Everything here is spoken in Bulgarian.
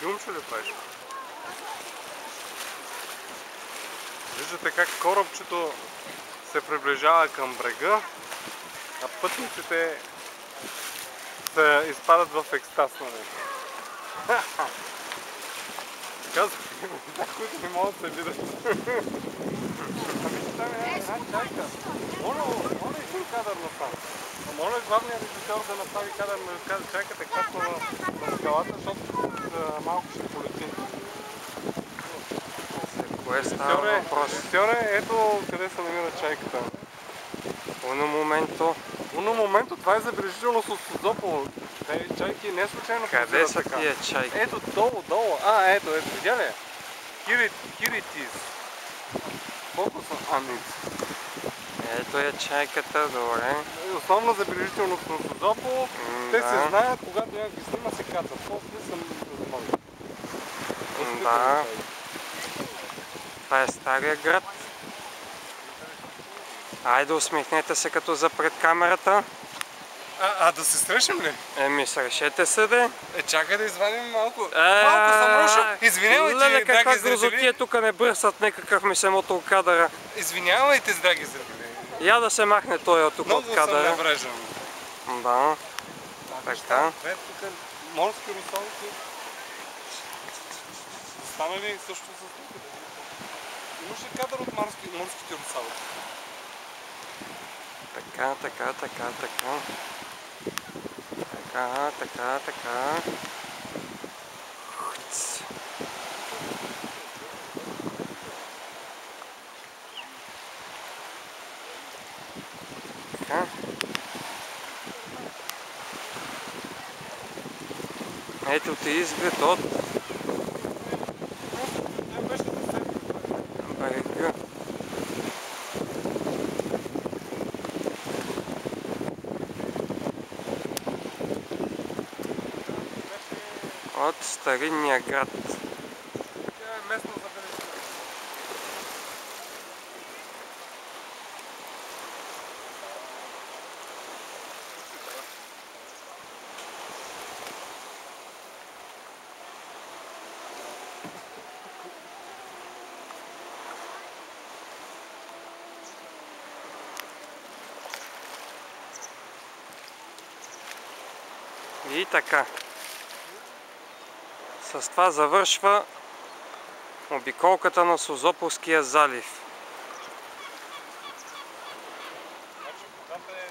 Филмче ли правиш? Виждате как корабчето се приближава към брега, а пътниците се изпадат в екстаз на него. Казвам, които не могат да се видят. Ами там е една чайка. Моля и друг кадър насам. Моля главният режисьор да направи кадър на чайката кратко на скалата, защото малко ще полети. Кое става въпрос? Режисьоре, ето къде се намира чайката. Уно моменто, това е забележително с Созопол. Чайки не случайно къде са тия чайки? Ето долу. Ето, видя ли? Киритис. Колко са амици? Ето е чайката, добре. Основна забележителност на Созопол. Те се знаят, когато някак ги снима, се кацат. После съм размали. Да. Това е стария град. Айде, усмихнете се като за пред камерата. Да се срещнем ли? Еми, срещете се, де. Чакай да извадим малко. Малко съм рушил. Извинявайте, драги зрители. Каква грозотия, тук не бръсват някакъв ми се мотор кадъра. Извинявайте, драги зрители. Я да се махне той от тук от кадъра. Много съм набрежен. Да. Така. Тук морски русалки. Стана ли също с тук? Имаш ли кадър от морските русалки? Така. Така. Ето ти изглед от брега. От старинния град. Тя е местно забележка. И така. С това завършва обиколката на Созополския залив. Значи водата е